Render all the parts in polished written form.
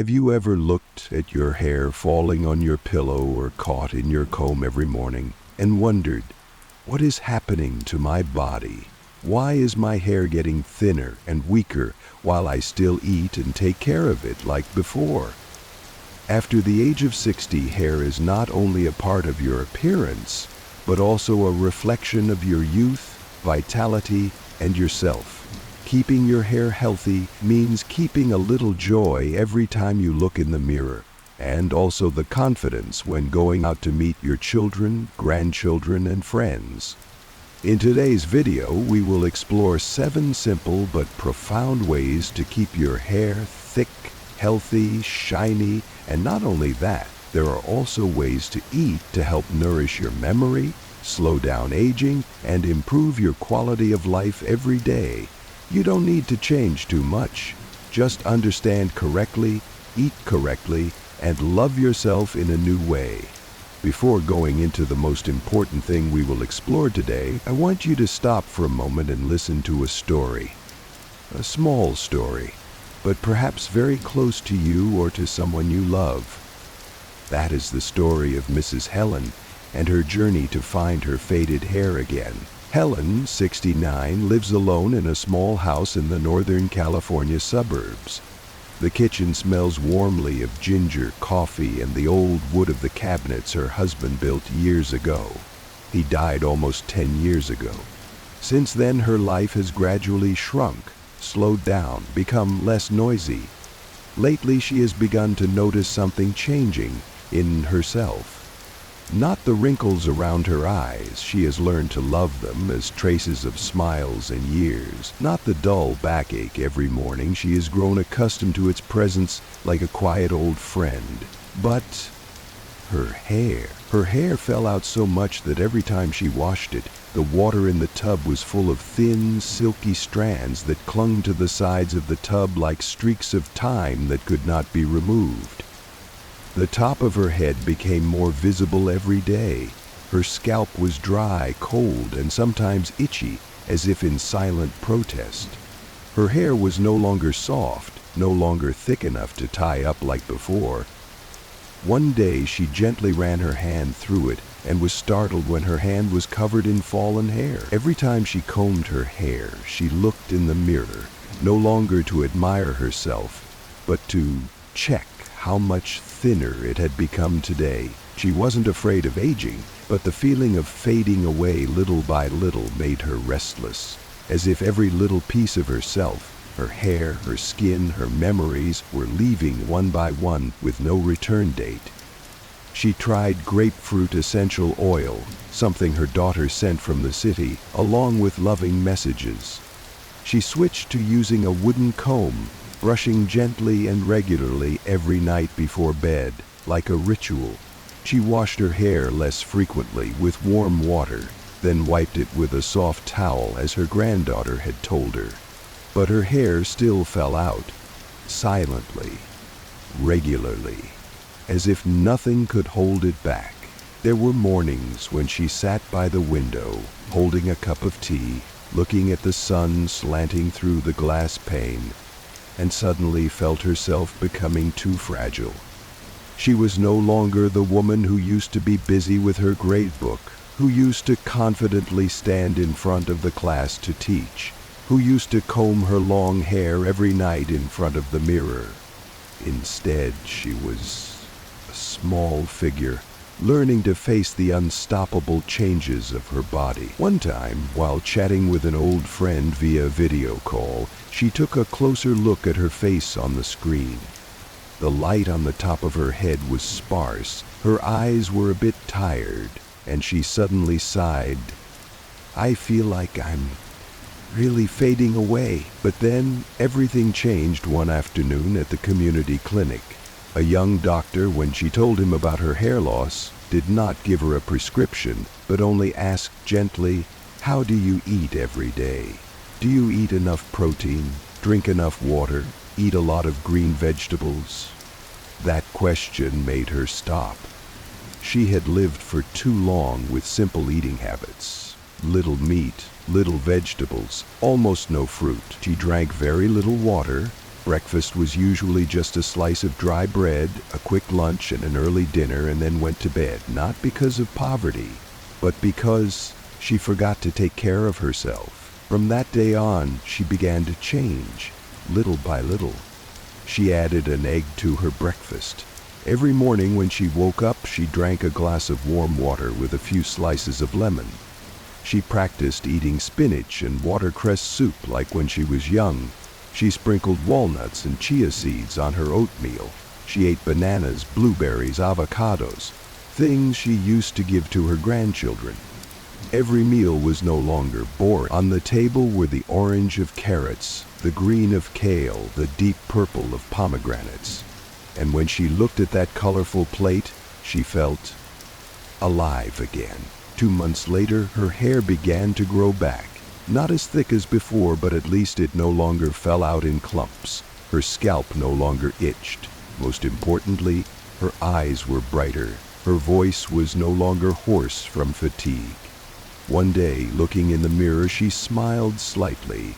Have you ever looked at your hair falling on your pillow or caught in your comb every morning and wondered, what is happening to my body? Why is my hair getting thinner and weaker while I still eat and take care of it like before? After the age of 60, hair is not only a part of your appearance, but also a reflection of your youth, vitality, and yourself. Keeping your hair healthy means keeping a little joy every time you look in the mirror, and also the confidence when going out to meet your children, grandchildren, and friends. In today's video, we will explore 7 simple but profound ways to keep your hair thick, healthy, shiny, and not only that, there are also ways to eat to help nourish your memory, slow down aging, and improve your quality of life every day. You don't need to change too much. Just understand correctly, eat correctly, and love yourself in a new way. Before going into the most important thing we will explore today, I want you to stop for a moment and listen to a story. A small story, but perhaps very close to you or to someone you love. That is the story of Mrs. Helen and her journey to find her faded hair again. Helen, 69, lives alone in a small house in the Northern California suburbs. The kitchen smells warmly of ginger, coffee, and the old wood of the cabinets her husband built years ago. He died almost 10 years ago. Since then, her life has gradually shrunk, slowed down, become less noisy. Lately, she has begun to notice something changing in herself. Not the wrinkles around her eyes, she has learned to love them as traces of smiles and years. Not the dull backache every morning, she has grown accustomed to its presence like a quiet old friend. But her hair. Her hair fell out so much that every time she washed it, the water in the tub was full of thin, silky strands that clung to the sides of the tub like streaks of time that could not be removed. The top of her head became more visible every day. Her scalp was dry, cold, and sometimes itchy, as if in silent protest. Her hair was no longer soft, no longer thick enough to tie up like before. One day she gently ran her hand through it and was startled when her hand was covered in fallen hair. Every time she combed her hair, she looked in the mirror, no longer to admire herself, but to check how much thinner it had become today. She wasn't afraid of aging, but the feeling of fading away little by little made her restless, as if every little piece of herself, her hair, her skin, her memories, were leaving one by one with no return date. She tried grapefruit essential oil, something her daughter sent from the city, along with loving messages. She switched to using a wooden comb, brushing gently and regularly every night before bed, like a ritual. She washed her hair less frequently with warm water, then wiped it with a soft towel as her granddaughter had told her. But her hair still fell out, silently, regularly, as if nothing could hold it back. There were mornings when she sat by the window, holding a cup of tea, looking at the sun slanting through the glass pane, and suddenly felt herself becoming too fragile. She was no longer the woman who used to be busy with her grade book, who used to confidently stand in front of the class to teach, who used to comb her long hair every night in front of the mirror. Instead, she was a small figure, learning to face the unstoppable changes of her body. One time, while chatting with an old friend via video call, she took a closer look at her face on the screen. The light on the top of her head was sparse, her eyes were a bit tired, and she suddenly sighed. "I feel like I'm really fading away." But then, everything changed one afternoon at the community clinic. A young doctor, when she told him about her hair loss, did not give her a prescription, but only asked gently, "How do you eat every day? Do you eat enough protein, drink enough water, eat a lot of green vegetables?" That question made her stop. She had lived for too long with simple eating habits. Little meat, little vegetables, almost no fruit. She drank very little water, Breakfast was usually just a slice of dry bread, a quick lunch, and an early dinner, and then went to bed, not because of poverty, but because she forgot to take care of herself. From that day on, she began to change, little by little. She added an egg to her breakfast. Every morning when she woke up, she drank a glass of warm water with a few slices of lemon. She practiced eating spinach and watercress soup like when she was young. She sprinkled walnuts and chia seeds on her oatmeal. She ate bananas, blueberries, avocados, things she used to give to her grandchildren. Every meal was no longer boring. On the table were the orange of carrots, the green of kale, the deep purple of pomegranates. And when she looked at that colorful plate, she felt alive again. 2 months later, her hair began to grow back. Not as thick as before, but at least it no longer fell out in clumps. Her scalp no longer itched. Most importantly, her eyes were brighter. Her voice was no longer hoarse from fatigue. One day, looking in the mirror, she smiled slightly.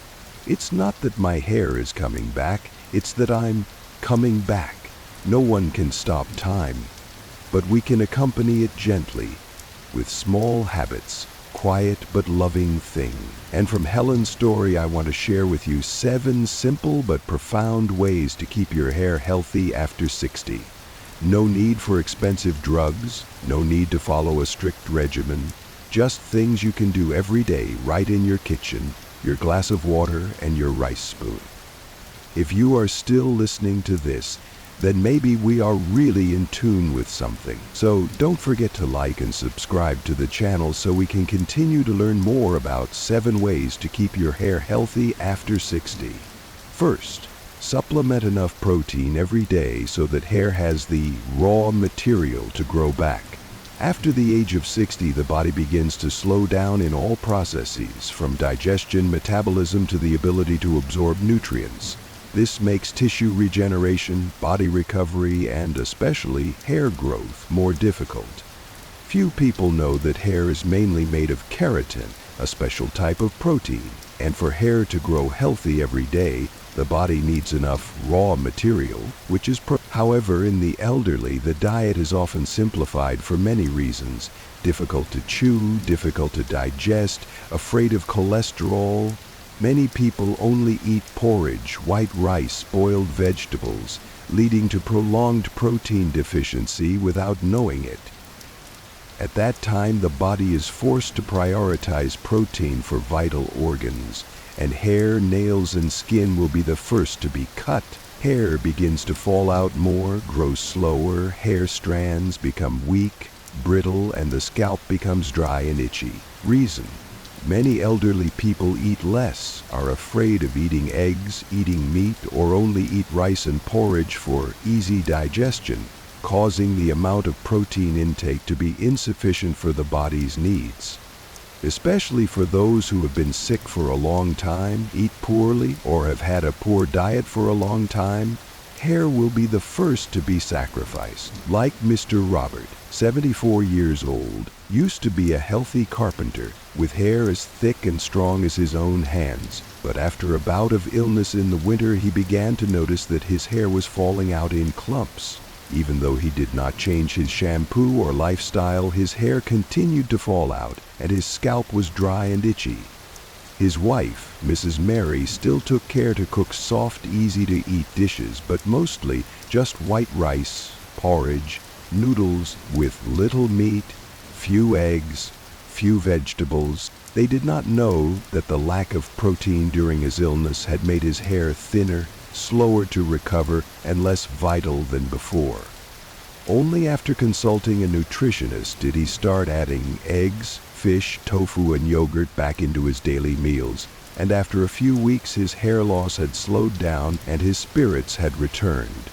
It's not that my hair is coming back, it's that I'm coming back. No one can stop time, but we can accompany it gently, with small habits, quiet but loving thing. And from Helen's story, I want to share with you 7 simple but profound ways to keep your hair healthy after 60. No need for expensive drugs, no need to follow a strict regimen, just things you can do every day right in your kitchen, your glass of water, and your rice spoon. If you are still listening to this, then maybe we are really in tune with something. So don't forget to like and subscribe to the channel so we can continue to learn more about 7 ways to keep your hair healthy after 60. First, supplement enough protein every day so that hair has the raw material to grow back. After the age of 60, the body begins to slow down in all processes, from digestion, metabolism, to the ability to absorb nutrients. This makes tissue regeneration, body recovery, and especially hair growth more difficult. Few people know that hair is mainly made of keratin, a special type of protein, and for hair to grow healthy every day, the body needs enough raw material, which is However, in the elderly, the diet is often simplified for many reasons. Difficult to chew, difficult to digest, afraid of cholesterol. Many people only eat porridge, white rice, boiled vegetables, leading to prolonged protein deficiency without knowing it. At that time, the body is forced to prioritize protein for vital organs, and hair, nails, and skin will be the first to be cut. Hair begins to fall out more, grow slower, hair strands become weak, brittle, and the scalp becomes dry and itchy. Reason: many elderly people eat less, are afraid of eating eggs, eating meat, or only eat rice and porridge for easy digestion, causing the amount of protein intake to be insufficient for the body's needs. Especially for those who have been sick for a long time, eat poorly, or have had a poor diet for a long time, hair will be the first to be sacrificed. Like Mr. Robert, 74 years old, used to be a healthy carpenter, with hair as thick and strong as his own hands. But after a bout of illness in the winter, he began to notice that his hair was falling out in clumps. Even though he did not change his shampoo or lifestyle, his hair continued to fall out, and his scalp was dry and itchy. His wife, Mrs. Mary, still took care to cook soft, easy-to-eat dishes, but mostly just white rice, porridge, noodles with little meat, few eggs, few vegetables. They did not know that the lack of protein during his illness had made his hair thinner, slower to recover, and less vital than before. Only after consulting a nutritionist did he start adding eggs, fish, tofu, and yogurt back into his daily meals, and after a few weeks his hair loss had slowed down and his spirits had returned.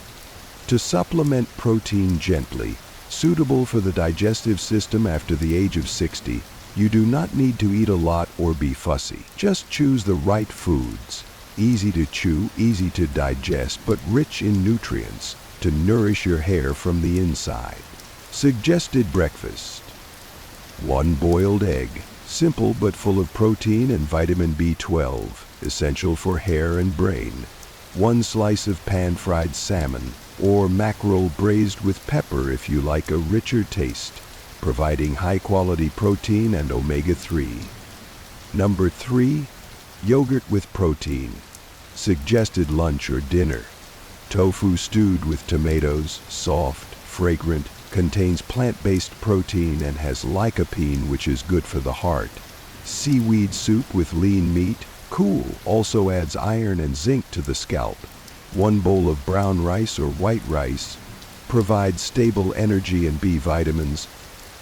To supplement protein gently, suitable for the digestive system after the age of 60, you do not need to eat a lot or be fussy. Just choose the right foods. Easy to chew, easy to digest, but rich in nutrients to nourish your hair from the inside. Suggested breakfast: 1 boiled egg, simple but full of protein and vitamin B12, essential for hair and brain. one slice of pan-fried salmon, or mackerel braised with pepper if you like a richer taste, providing high-quality protein and omega-3. Number 3. Yogurt with protein. Suggested lunch or dinner. Tofu stewed with tomatoes, soft, fragrant, contains plant-based protein and has lycopene, which is good for the heart. Seaweed soup with lean meat, cool, also adds iron and zinc to the scalp. One bowl of brown rice or white rice provides stable energy and B vitamins.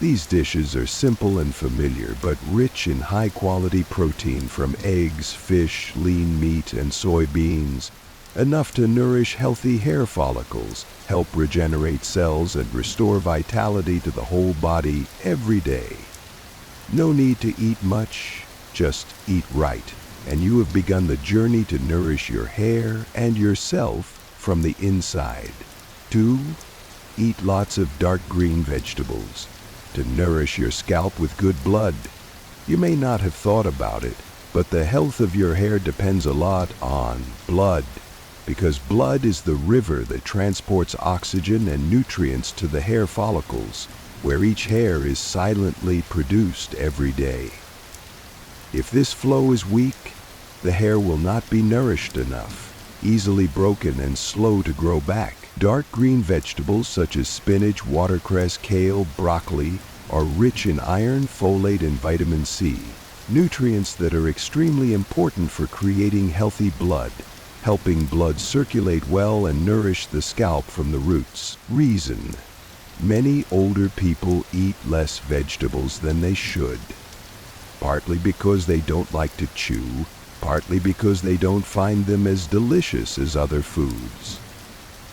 These dishes are simple and familiar, but rich in high-quality protein from eggs, fish, lean meat, and soybeans, enough to nourish healthy hair follicles, help regenerate cells, and restore vitality to the whole body every day. No need to eat much, just eat right, and you have begun the journey to nourish your hair and yourself from the inside. 2. Eat lots of dark green vegetables to nourish your scalp with good blood. You may not have thought about it, but the health of your hair depends a lot on blood, because blood is the river that transports oxygen and nutrients to the hair follicles, where each hair is silently produced every day. If this flow is weak, the hair will not be nourished enough, easily broken and slow to grow back. Dark green vegetables such as spinach, watercress, kale, broccoli are rich in iron, folate, and vitamin C, nutrients that are extremely important for creating healthy blood, helping blood circulate well and nourish the scalp from the roots. Reason: many older people eat less vegetables than they should, partly because they don't like to chew, partly because they don't find them as delicious as other foods.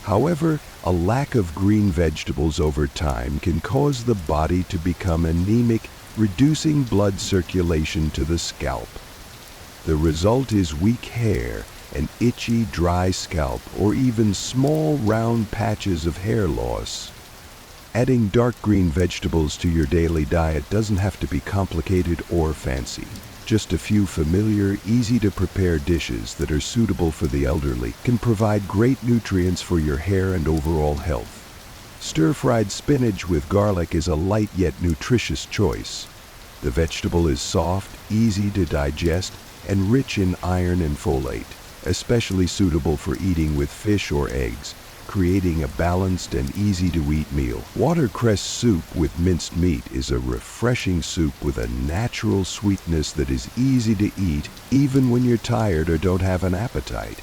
However, a lack of green vegetables over time can cause the body to become anemic, reducing blood circulation to the scalp. The result is weak hair, an itchy, dry scalp, or even small, round patches of hair loss. Adding dark green vegetables to your daily diet doesn't have to be complicated or fancy. Just a few familiar, easy-to-prepare dishes that are suitable for the elderly can provide great nutrients for your hair and overall health. Stir-fried spinach with garlic is a light yet nutritious choice. The vegetable is soft, easy to digest, and rich in iron and folate, especially suitable for eating with fish or eggs, creating a balanced and easy-to-eat meal. Watercress soup with minced meat is a refreshing soup with a natural sweetness that is easy to eat even when you're tired or don't have an appetite.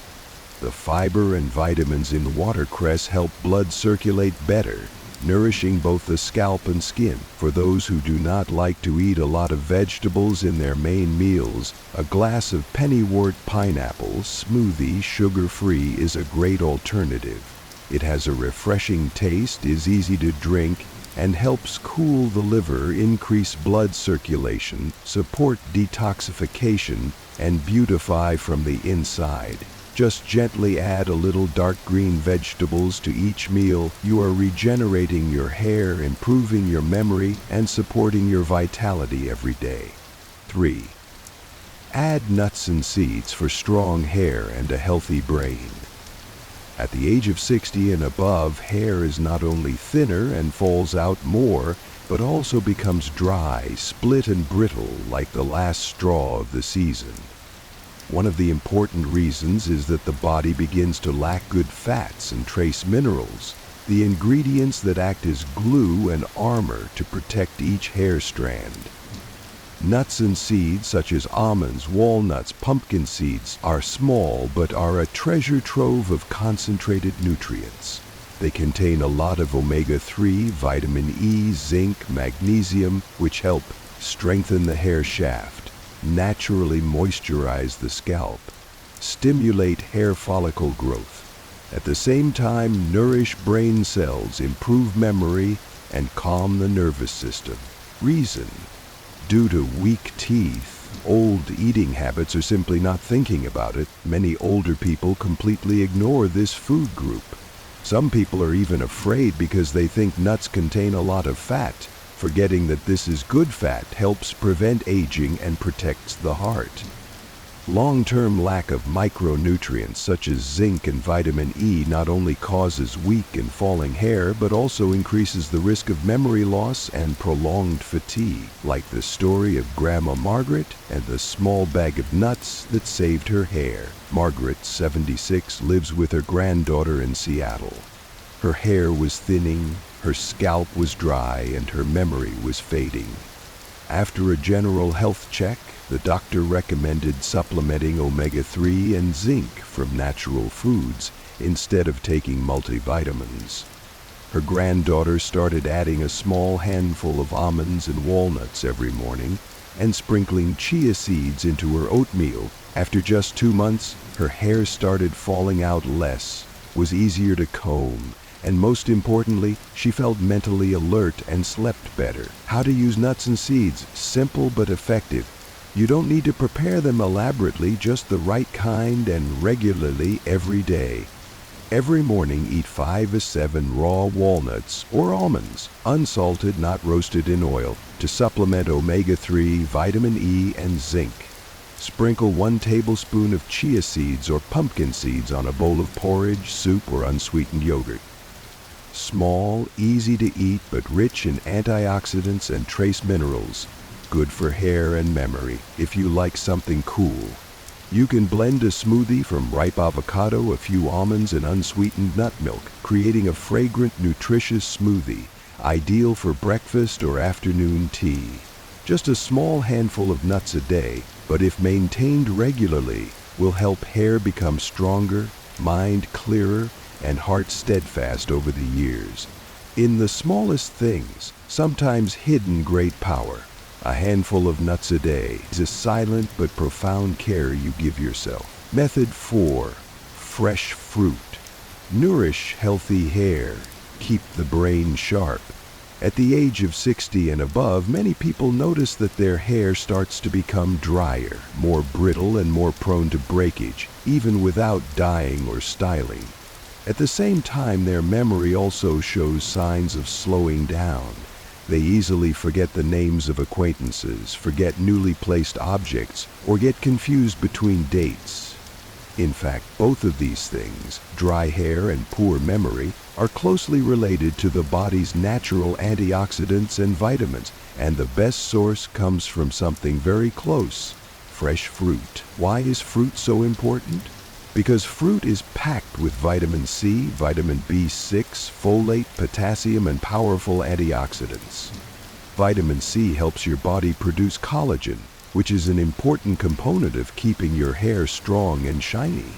The fiber and vitamins in watercress help blood circulate better, nourishing both the scalp and skin. For those who do not like to eat a lot of vegetables in their main meals, a glass of pennywort pineapple smoothie, sugar-free, is a great alternative. It has a refreshing taste, is easy to drink, and helps cool the liver, increase blood circulation, support detoxification, and beautify from the inside. Just gently add a little dark green vegetables to each meal. You are regenerating your hair, improving your memory, and supporting your vitality every day. 3. Add nuts and seeds for strong hair and a healthy brain. At the age of 60 and above, hair is not only thinner and falls out more, but also becomes dry, split, and brittle like the last straw of the season. One of the important reasons is that the body begins to lack good fats and trace minerals, the ingredients that act as glue and armor to protect each hair strand. Nuts and seeds such as almonds, walnuts, pumpkin seeds are small but are a treasure trove of concentrated nutrients. They contain a lot of omega-3, vitamin E, zinc, magnesium, which help strengthen the hair shaft, naturally moisturize the scalp, stimulate hair follicle growth. At the same time, nourish brain cells, improve memory, and calm the nervous system. Reason: due to weak teeth, old eating habits, or simply not thinking about it, many older people completely ignore this food group. Some people are even afraid because they think nuts contain a lot of fat, forgetting that this is good fat, helps prevent aging and protects the heart. Long-term lack of micronutrients such as zinc and vitamin E not only causes weak and falling hair, but also increases the risk of memory loss and prolonged fatigue, like the story of Grandma Margaret and the small bag of nuts that saved her hair. Margaret, 76, lives with her granddaughter in Seattle. Her hair was thinning, her scalp was dry, and her memory was fading. After a general health check, the doctor recommended supplementing omega-3 and zinc from natural foods instead of taking multivitamins. Her granddaughter started adding a small handful of almonds and walnuts every morning and sprinkling chia seeds into her oatmeal. After just 2 months, her hair started falling out less, was easier to comb, and most importantly, she felt mentally alert and slept better. How to use nuts and seeds: simple but effective. You don't need to prepare them elaborately, just the right kind and regularly every day. Every morning, eat 5 to 7 raw walnuts or almonds, unsalted, not roasted in oil, to supplement omega-3, vitamin E, and zinc. Sprinkle 1 tablespoon of chia seeds or pumpkin seeds on a bowl of porridge, soup, or unsweetened yogurt. Small, easy to eat, but rich in antioxidants and trace minerals. Good for hair and memory if you like something cool. You can blend a smoothie from ripe avocado, a few almonds, and unsweetened nut milk, creating a fragrant, nutritious smoothie, ideal for breakfast or afternoon tea. Just a small handful of nuts a day, but if maintained regularly, will help hair become stronger, mind clearer, and heart steadfast over the years. In the smallest things, sometimes hidden great power. A handful of nuts a day is a silent but profound care you give yourself. Method 4. Fresh fruit. Nourish healthy hair. Keep the brain sharp. At the age of 60 and above, many people notice that their hair starts to become drier, more brittle, and more prone to breakage, even without dyeing or styling. At the same time, their memory also shows signs of slowing down. They easily forget the names of acquaintances, forget newly placed objects, or get confused between dates. In fact, both of these things, dry hair and poor memory, are closely related to the body's natural antioxidants and vitamins, and the best source comes from something very close: fresh fruit. Why is fruit so important? Because fruit is packed with vitamin C, vitamin B6, folate, potassium, and powerful antioxidants. Vitamin C helps your body produce collagen, which is an important component of keeping your hair strong and shiny.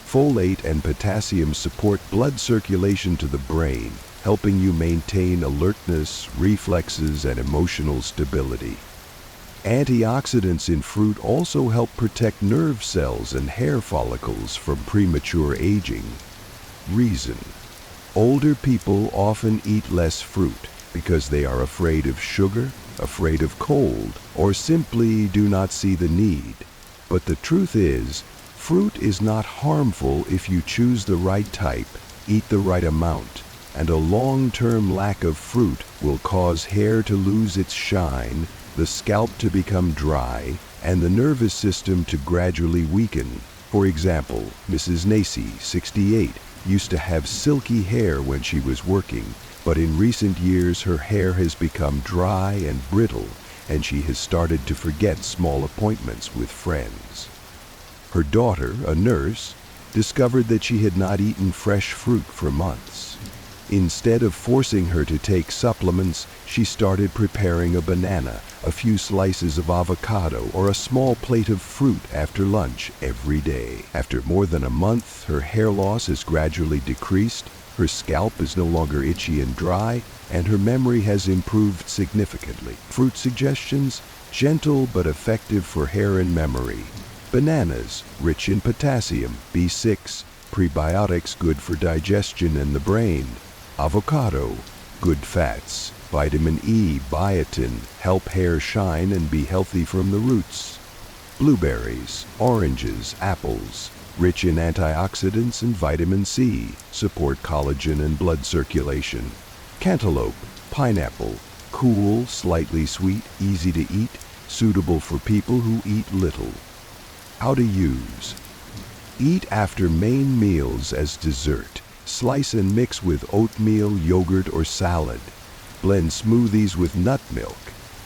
Folate and potassium support blood circulation to the brain, helping you maintain alertness, reflexes, and emotional stability. Antioxidants in fruit also help protect nerve cells and hair follicles from premature aging. Reason: older people often eat less fruit because they are afraid of sugar, afraid of cold, or simply do not see the need. But the truth is, fruit is not harmful if you choose the right type, eat the right amount, and a long-term lack of fruit will cause hair to lose its shine, the scalp to become dry, and the nervous system to gradually weaken. For example, Mrs. Nacy, 68, used to have silky hair when she was working, but in recent years her hair has become dry and brittle, and she has started to forget small appointments with friends. Her daughter, a nurse, discovered that she had not eaten fresh fruit for months. Instead of forcing her to take supplements, she started preparing a banana, a few slices of avocado, or a small plate of fruit after lunch every day. After more than a month, her hair loss has gradually decreased, her scalp is no longer itchy and dry, and her memory has improved significantly. Fruit suggestions: gentle but effective for hair and memory. Bananas, rich in potassium, B6, prebiotics good for digestion and the brain. Avocado, good fats, vitamin E, biotin, help hair shine and be healthy from the roots. Blueberries, oranges, apples, rich in antioxidants and vitamin C, support collagen and blood circulation. Cantaloupe, pineapple, cool, slightly sweet, easy to eat, suitable for people who eat little. How to use. Eat after main meals as dessert. Slice and mix with oatmeal, yogurt, or salad. Blend smoothies with nut milk.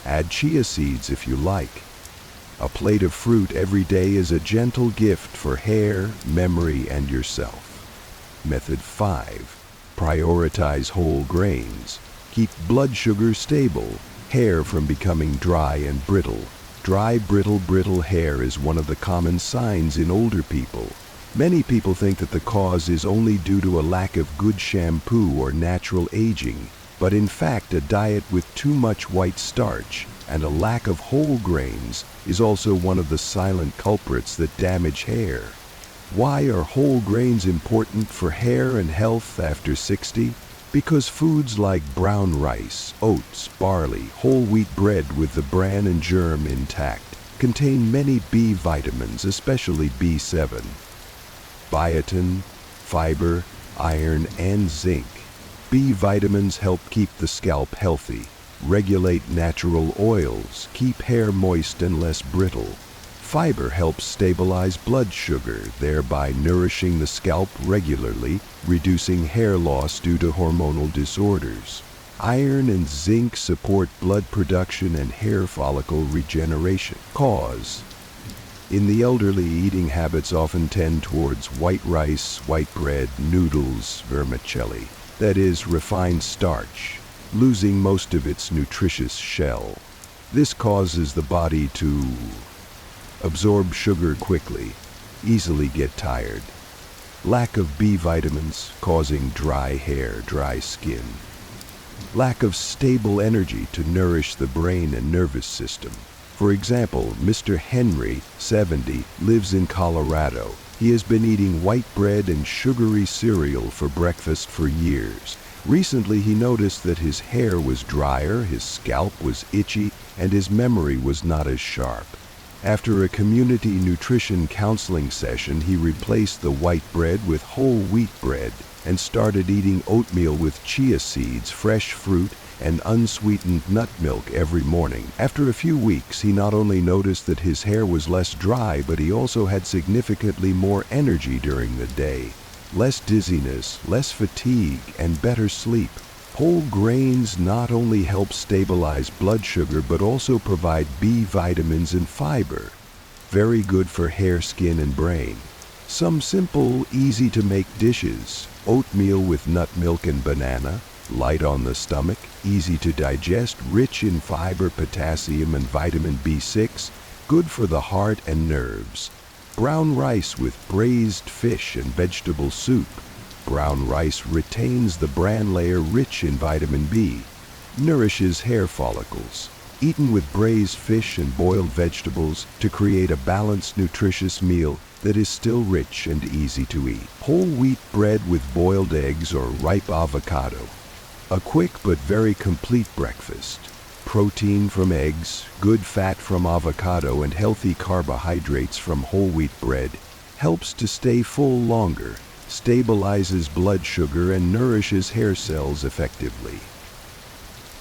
Add chia seeds if you like. A plate of fruit every day is a gentle gift for hair, memory, and yourself. Method 5. Prioritize whole grains. Keep blood sugar stable. Hair from becoming dry and brittle. Dry, brittle hair is one of the common signs in older people. Many people think that the cause is only due to a lack of good shampoo or natural aging, but in fact a diet with too much white starch and a lack of whole grains is also one of the silent culprits that damage hair. Why are whole grains important for hair and health after 60? Because foods like brown rice, oats, barley, whole wheat bread with the bran and germ intact contain many B vitamins, especially B7. Biotin, fiber, iron, and zinc. B vitamins help keep the scalp healthy, regulate natural oils, keep hair moist and less brittle. Fiber helps stabilize blood sugar, thereby nourishing the scalp regularly, reducing hair loss due to hormonal disorders. Iron and zinc support blood production and hair follicle regeneration. Cause. In the elderly, eating habits often tend towards white rice, white bread, noodles, vermicelli, that is, refined starch, losing most of its nutritious shell. This causes the body to absorb sugar quickly, easily get tired. Lack of B vitamins causing dry hair, dry skin. Lack of stable energy to nourish the brain and nervous system. For example, Mr. Henry, 70, lives in Colorado. He has been eating white bread and sugary cereal for breakfast for years. Recently, he noticed that his hair was drier, his scalp was itchy, and his memory was not as sharp. After a community nutrition counseling session, he replaced the white bread with whole wheat bread and started eating oatmeal with chia seeds, fresh fruit, and unsweetened nut milk every morning. After a few weeks, he not only noticed that his hair was less dry, but he also had significantly more energy during the day, less dizziness, less fatigue, and better sleep. Whole grains not only help stabilize blood sugar, but also provide B vitamins and fiber. Very good for hair, skin, and brain. Some simple, easy-to-make dishes: oatmeal with nut milk and banana, light on the stomach, easy to digest, rich in fiber, potassium, and vitamin B6, good for the heart and nerves. Brown rice with braised fish and vegetable soup. Brown rice retains the bran layer, rich in vitamin B, nourishes hair follicles. Eaten with braised fish and boiled vegetables to create a balanced, nutritious meal that is still rich and easy to eat. Whole wheat bread with boiled eggs or ripe avocado. A quick but very complete breakfast. Protein from eggs, good fat from avocado, and healthy carbohydrates from whole wheat bread helps to stay full longer, stabilizes blood sugar, and nourishes hair cells effectively.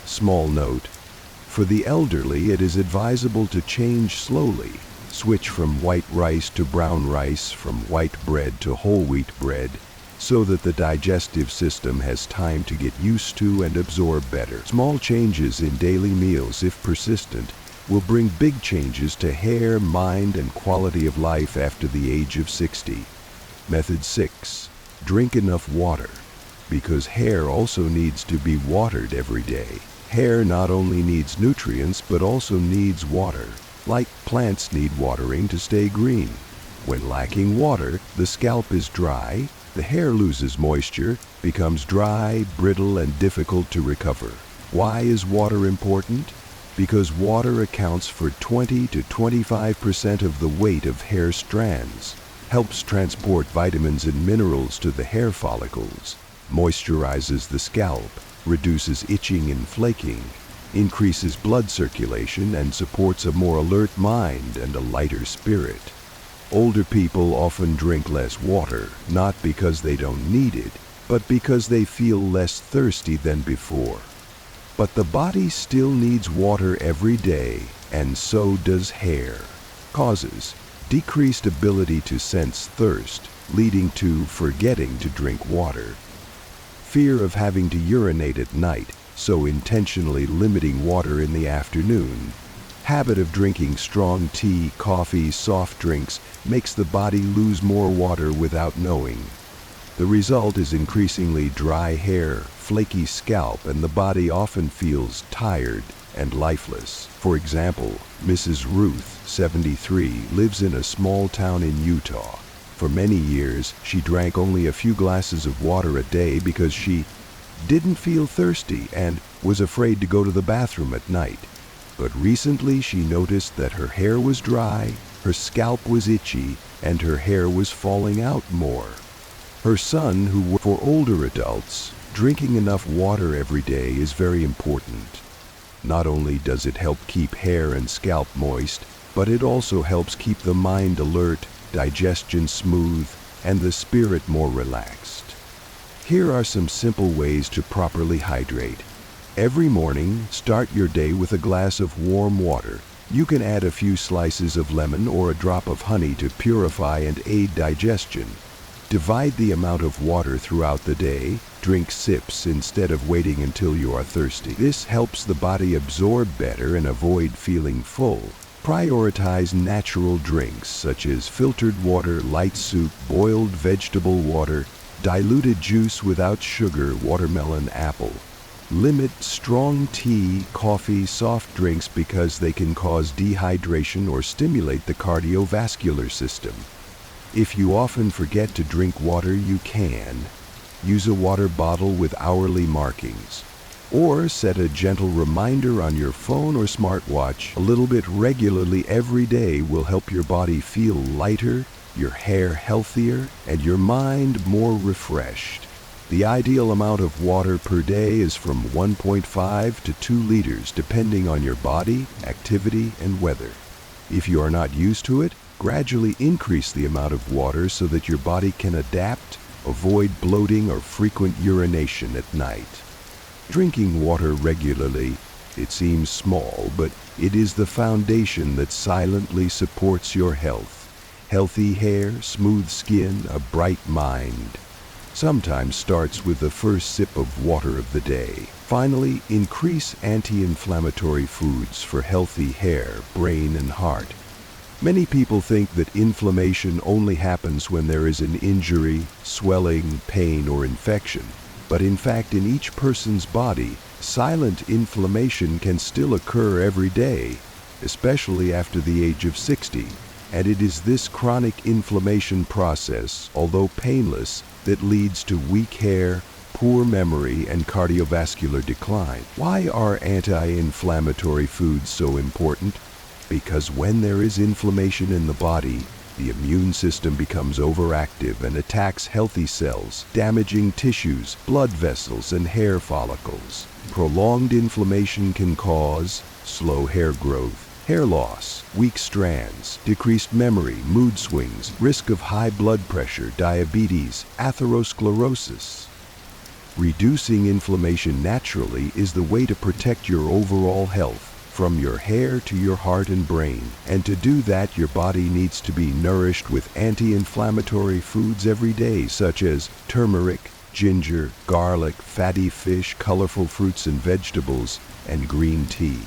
Small note: for the elderly, it is advisable to change slowly. Switch from white rice to brown rice, from white bread to whole wheat bread, so that the digestive system has time to get used to and absorb better. Small changes in daily meals, if persistent, will bring big changes to hair, mind, and quality of life after the age of 60. Method 6. Drink enough water, because hair also needs to be watered every day. Hair not only needs nutrients, but also needs water. Like plants need watering to stay green. When lacking water, the scalp is dry, the hair loses moisture, becomes dry, brittle, and difficult to recover. Why is water important? Because water accounts for 20 to 25% of the weight of hair strands, helps transport vitamins and minerals to the hair follicles, moisturizes the scalp, reduces itching and flaking, increases blood circulation, and supports a more alert mind and a lighter spirit. Older people often drink less water, not because they don't need it, but because they feel less thirsty than before. But the body still needs water every day, and so does hair. Causes: decreased ability to sense thirst, leading to forgetting to drink water. Fear of having to urinate at night, so intentionally limiting water in the afternoon. Habit of drinking strong tea, coffee, soft drinks makes the body lose more water without knowing. The result is increasingly dry hair, flaky scalp, and the body often feels tired and lifeless. For example, Mrs. Ruth, 73, lives in a small town in Utah. For many years, she drank only a few glasses of water a day because she didn't feel thirsty and was afraid to go to the bathroom at night. But recently she noticed that her hair was dry, her scalp was itchy, and her hair was falling out more. Her son, who worked for older adults, drinking enough water every day is very important. Not only does it help keep hair and scalp moist, but it also helps keep the mind alert, digestion smooth, and the spirit more relaxed. Here are some simple ways to properly hydrate. Every morning, start your day with a glass of warm water. You can add a few slices of lemon or a drop of honey to purify and aid digestion. Divide the amount of water throughout the day. Drink sips instead of waiting until you are thirsty. This helps the body absorb better and avoid feeling full. Prioritize natural drinks such as filtered water, light soup, boiled vegetable water, diluted juice without sugar, watermelon, apple. Limit strong tea, coffee, soft drinks because they can cause dehydration or stimulate the cardiovascular system. If you often forget to drink water, you can use a water bottle with hourly markings, or set a gentle reminder on your phone or smartwatch. A little bit regularly every day will help your body feel lighter, your hair healthier, and your mind more refreshed. The ideal amount of water per day is from 1.5 to 2 liters depending on your body, activity, and weather. If you are not used to it, gradually increase the amount of water so that your body can adapt, avoid bloating or frequent urination at night. Drinking water regularly, it seems small, but it is the foundation that silently supports your health. Healthy hair, smooth skin, a bright mind. Sometimes starts with the first sip of water of the day. Finally, increase anti-inflammatory foods for healthy hair, brain, and heart. Many people think that inflammation only happens when there is an injury, swelling, pain, or infection. But in fact, in each person's body, silent inflammation can still occur every day, especially after the age of 60. And it is this chronic inflammation process, although painless, that leads to weak hair, poor memory, and cardiovascular decline. Why are anti-inflammatory foods so important? Because when there is inflammation in the body, the immune system becomes overactive and attacks healthy cells, damaging tissues, blood vessels, and hair follicles. Prolonged inflammation can cause slow hair growth, hair loss, weak strands, decreased memory, mood swings, risk of high blood pressure, diabetes, atherosclerosis. Reducing inflammation naturally is the way to protect your overall health, from your hair to your heart and brain. And to do that, your body needs to be nourished with anti-inflammatory foods every day, such as turmeric, ginger, garlic, fatty fish, colorful fruits and vegetables, and green tea.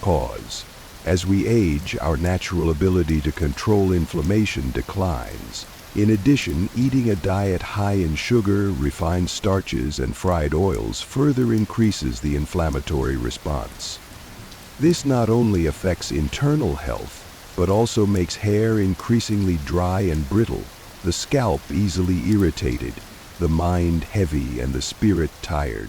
Cause: as we age, our natural ability to control inflammation declines. In addition, eating a diet high in sugar, refined starches, and fried oils further increases the inflammatory response. This not only affects internal health, but also makes hair increasingly dry and brittle, the scalp easily irritated, the mind heavy, and the spirit tired.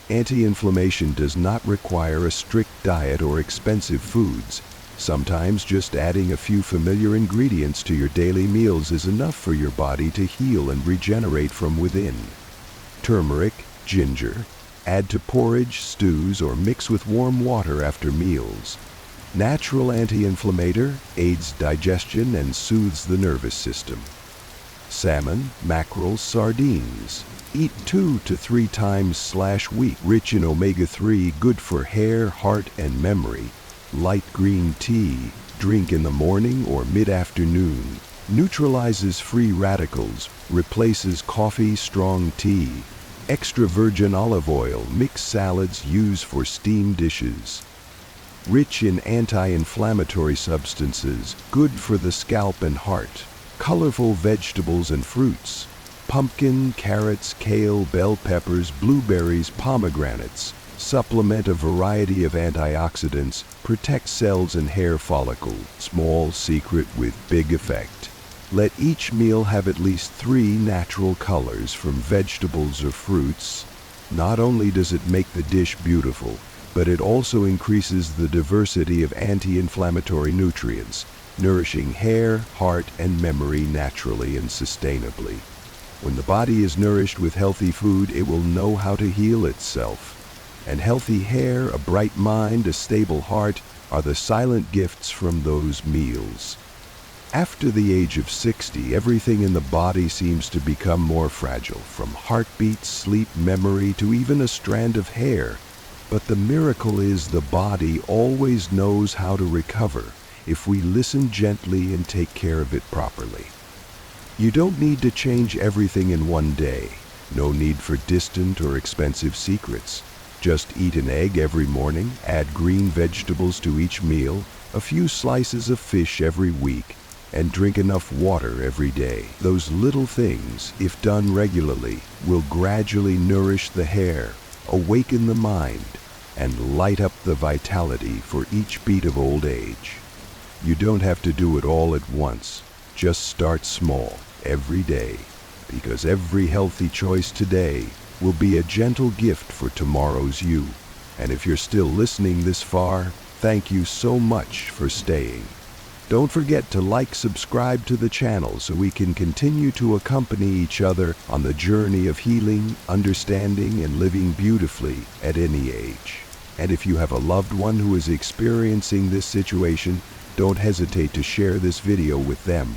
Anti-inflammation does not require a strict diet or expensive foods. Sometimes just adding a few familiar ingredients to your daily meals is enough for your body to heal and regenerate from within. Turmeric, ginger. Add to porridge, stews, or mix with warm water after meals. Natural anti-inflammatory, aids digestion and soothes the nervous system. Salmon, mackerel, sardines. Eat 2 to 3 times/week. Rich in omega-3, good for hair, heart, and memory. Light green tea. Drink in the morning or mid-afternoon. Neutralizes free radicals, replaces coffee, strong tea. Extra virgin olive oil, mixed salads, use for steamed dishes. Rich in anti-inflammatory substances, good for the scalp and heart. Colorful vegetables and fruits. Pumpkin, carrots, kale, bell peppers, blueberries, pomegranates. Supplement a variety of antioxidants, protect cells and hair follicle. Small secret with big effect. Let each meal have at least 3 natural colors from vegetables or fruits. Not only does it make the dish beautiful, but it also increases the diversity of anti-inflammatory nutrients, nourishing hair, heart, and memory naturally and sustainably. When the body is nourished with healthy food, it will know how to heal itself. And healthy hair, a bright mind, a stable heart are the silent gifts from those meals. After the age of 60, everything in the body seems to become more fragile, from heartbeat, sleep, memory, to even a strand of hair. But the miracle is the body always knows how to recover if we listen gently and take care of it properly. You don't need to change everything in one day. No need for distant or expensive secrets. Just eat an egg every morning, add green vegetables to each meal, a few slices of fish every week, and drink enough water every day. Those little things, if done regularly, will gradually nourish the hair, awaken the mind, and light up the vitality for each beat of old age. You don't have to do it all at once. Just start small, every day, because every healthy choice today will be a gentle gift for tomorrow's you. And if you're still listening this far, thank you so much for staying. Don't forget to like, subscribe to the channel so we can continue to accompany each other on the journey of healing, understanding, and living beautifully at any age. And if you have a loved one who is experiencing this situation, don't hesitate to share this video with them.